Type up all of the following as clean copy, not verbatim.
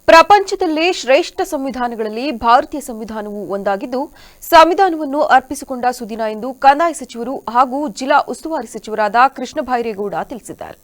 ಪ್ರಪಂಚದಲ್ಲೇ ಶ್ರೇಷ್ಠ ಸಂವಿಧಾನಗಳಲ್ಲಿ ಭಾರತೀಯ ಸಂವಿಧಾನವು ಒಂದಾಗಿದ್ದು, ಸಂವಿಧಾನವನ್ನು ಅರ್ಪಿಸಿಕೊಂಡ ಸುದಿನ ಎಂದು ಕಂದಾಯ ಸಚಿವರು ಹಾಗೂ ಜಿಲ್ಲಾ ಉಸ್ತುವಾರಿ ಸಚಿವರಾದ ಕೃಷ್ಣ ಬೈರೇಗೌಡ ತಿಳಿಸಿದ್ದಾರೆ.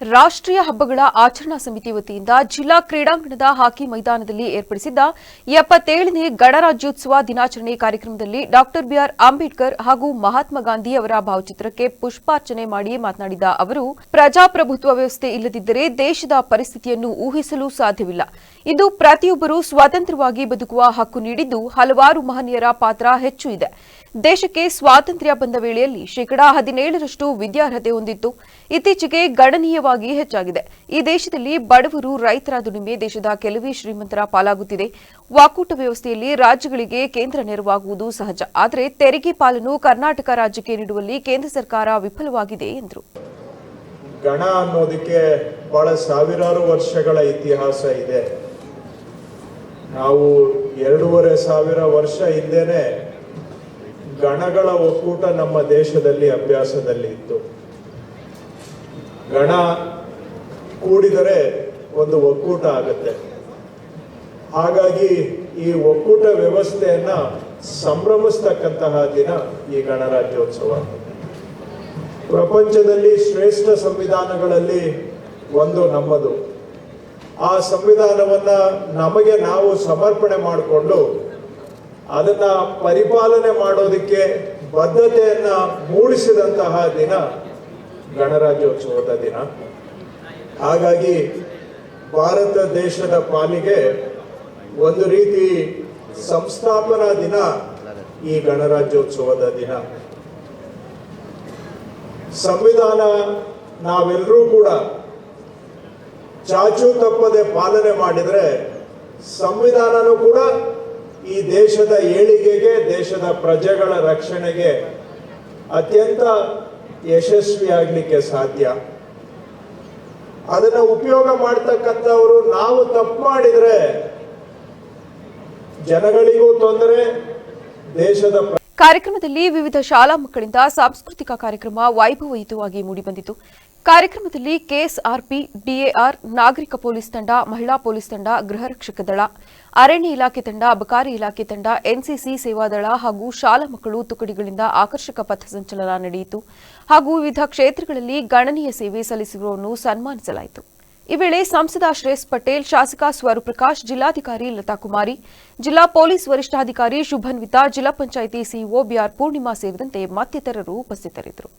ರಾಷ್ಟ್ರೀಯ ಹಬ್ಬಗಳ ಆಚರಣಾ ಸಮಿತಿ ವತಿಯಿಂದ ಜಿಲ್ಲಾ ಕ್ರೀಡಾಂಗಣದ ಹಾಕಿ ಮೈದಾನದಲ್ಲಿ ಏರ್ಪಡಿಸಿದ್ದ 77ನೇ ಗಣರಾಜ್ಯೋತ್ಸವ ದಿನಾಚರಣೆ ಕಾರ್ಯಕ್ರಮದಲ್ಲಿ ಡಾ ಬಿಆರ್ ಅಂಬೇಡ್ಕರ್ ಹಾಗೂ ಮಹಾತ್ಮ ಗಾಂಧಿ ಅವರ ಭಾವಚಿತ್ರಕ್ಕೆ ಪುಷ್ಪಾರ್ಚನೆ ಮಾಡಿ ಮಾತನಾಡಿದ ಅವರು, ಪ್ರಜಾಪ್ರಭುತ್ವ ವ್ಯವಸ್ಥೆ ಇಲ್ಲದಿದ್ದರೆ ದೇಶದ ಪರಿಸ್ಥಿತಿಯನ್ನು ಊಹಿಸಲು ಸಾಧ್ಯವಿಲ್ಲ. ಇಂದು ಪ್ರತಿಯೊಬ್ಬರೂ ಸ್ವತಂತ್ರವಾಗಿ ಬದುಕುವ ಹಕ್ಕು ನೀಡಿದ್ದು, ಹಲವಾರು ಮಹನೀಯರ ಪಾತ್ರ ಹೆಚ್ಚು ಇದೆ. ದೇಶಕ್ಕೆ ಸ್ವಾತಂತ್ರ್ಯ ಬಂದ ವೇಳೆಯಲ್ಲಿ 17% ವಿದ್ಯಾರ್ಹತೆ ಹೊಂದಿತ್ತು. ಇತ್ತೀಚೆಗೆ ಗಣನೀಯವಾಗಿ ಹೆಚ್ಚಾಗಿದೆ. ಈ ದೇಶದಲ್ಲಿ ಬಡವರು, ರೈತರ ದುಡಿಮೆ ದೇಶದ ಕೆಲವೇ ಶ್ರೀಮಂತರ ಪಾಲಾಗುತ್ತಿದೆ. ಒಕ್ಕೂಟ ವ್ಯವಸ್ಥೆಯಲ್ಲಿ ರಾಜ್ಯಗಳಿಗೆ ಕೇಂದ್ರ ನೆರವಾಗುವುದು ಸಹಜ. ಆದರೆ ತೆರಿಗೆ ಪಾಲನ್ನು ಕರ್ನಾಟಕ ರಾಜ್ಯಕ್ಕೆ ನೀಡುವಲ್ಲಿ ಕೇಂದ್ರ ಸರ್ಕಾರ ವಿಫಲವಾಗಿದೆ ಎಂದರು. ಗಣ ಅನ್ನೋದಕ್ಕೆ ಬಹಳ ಸಾವಿರಾರು ವರ್ಷಗಳ ಇತಿಹಾಸ ಇದೆ. ನಾವು 2,500 ವರ್ಷ ಹಿಂದೆನೆ ಗಣಗಳ ಒಕ್ಕೂಟ ನಮ್ಮ ದೇಶದಲ್ಲಿ ಅಭ್ಯಾಸದಲ್ಲಿ ಇತ್ತು. ಗಣ ಕೂಡಿದರೆ ಒಂದು ಒಕ್ಕೂಟ ಆಗುತ್ತೆ. ಹಾಗಾಗಿ ಈ ಒಕ್ಕೂಟ ವ್ಯವಸ್ಥೆಯನ್ನ ಸಂಭ್ರಮಿಸ್ತಕ್ಕಂತಹ ದಿನ ಈ ಗಣರಾಜ್ಯೋತ್ಸವ. ಪ್ರಪಂಚದಲ್ಲಿ ಶ್ರೇಷ್ಠ ಸಂವಿಧಾನಗಳಲ್ಲಿ ಒಂದು ನಮ್ಮದು. ಆ ಸಂವಿಧಾನವನ್ನ ನಮಗೆ ನಾವು ಸಮರ್ಪಣೆ ಮಾಡಿಕೊಂಡು ಅದನ್ನ ಪರಿಪಾಲನೆ ಮಾಡೋದಕ್ಕೆ ಬದ್ಧತೆಯನ್ನ ಮೂಡಿಸಿದಂತಹ ದಿನ ಗಣರಾಜ್ಯೋತ್ಸವದ ದಿನ. ಹಾಗಾಗಿ ಭಾರತ ದೇಶದ ಪಾಲಿಗೆ ಒಂದು ರೀತಿ ಸಂಸ್ಥಾಪನಾ ದಿನ ಈ ಗಣರಾಜ್ಯೋತ್ಸವದ ದಿನ. ಸಂವಿಧಾನ ನಾವೆಲ್ಲರೂ ಕೂಡ ಚಾಚೂ ತಪ್ಪದೆ ಪಾಲನೆ ಮಾಡಿದರೆ ಸಂವಿಧಾನನೂ ಕೂಡ ಈ ದೇಶದ ಏಳಿಗೆಗೆ, ದೇಶದ ಪ್ರಜೆಗಳ ರಕ್ಷಣೆಗೆ ಅತ್ಯಂತ ಯಶಸ್ವಿಯಾಗಲಿಕ್ಕೆ ಸಾಧ್ಯ. ಅದನ್ನ ಉಪಯೋಗ ಮಾಡ್ತಕ್ಕಂಥವರು ನಾವು ತಪ್ಪು ಮಾಡಿದ್ರೆ ಜನಗಳಿಗೂ ತೊಂದರೆ, ದೇಶದ ಕಾರ್ಯಕ್ರಮದಲ್ಲಿ ವಿವಿಧ ಶಾಲಾ ಮಕ್ಕಳಿಂದ ಸಾಂಸ್ಕೃತಿಕ ಕಾರ್ಯಕ್ರಮ ವೈಭವಯುತವಾಗಿ ಮೂಡಿಬಂದಿತು. ಕಾರ್ಯಕ್ರಮದಲ್ಲಿ ಕೆಎಸ್ಆರ್ಪಿ, ಡಿಎಆರ್, ನಾಗರಿಕ ಪೊಲೀಸ್ ತಂಡ, ಮಹಿಳಾ ಪೊಲೀಸ್ ತಂಡ, ಗೃಹ ರಕ್ಷಕ ದಳ, ಅರಣ್ಯ ಇಲಾಖೆ ತಂಡ, ಅಬಕಾರಿ ಇಲಾಖೆ ತಂಡ, ಎನ್ಸಿಸಿ ಸೇವಾದಳ ಹಾಗೂ ಶಾಲಾ ಮಕ್ಕಳು ತುಕಡಿಗಳಿಂದ ಆಕರ್ಷಕ ಪಥಸಂಚಲನ ನಡೆಯಿತು ಹಾಗೂ ವಿವಿಧ ಕ್ಷೇತ್ರಗಳಲ್ಲಿ ಗಣನೀಯ ಸೇವೆ ಸಲ್ಲಿಸಿರುವವರನ್ನು ಸನ್ಮಾನಿಸಲಾಯಿತು. ಈ ವೇಳೆ ಸಂಸದ ಶ್ರೇಯಸ್ ಪಟೇಲ್, ಶಾಸಕ ಸ್ವರೂಪ್ ಪ್ರಕಾಶ್, ಜಿಲ್ಲಾಧಿಕಾರಿ ಲತಾ ಕುಮಾರಿ, ಜಿಲ್ಲಾ ಪೊಲೀಸ್ ವರಿಷ್ಠಾಧಿಕಾರಿ ಶುಭನ್ವಿತಾ, ಜಿಲ್ಲಾ ಪಂಚಾಯಿತಿ ಸಿಇಒ ಬಿಆರ್ ಪೂರ್ಣಿಮಾ ಸೇರಿದಂತೆ ಮತ್ತಿತರರು ಉಪಸ್ಥಿತರಿದ್ದರು.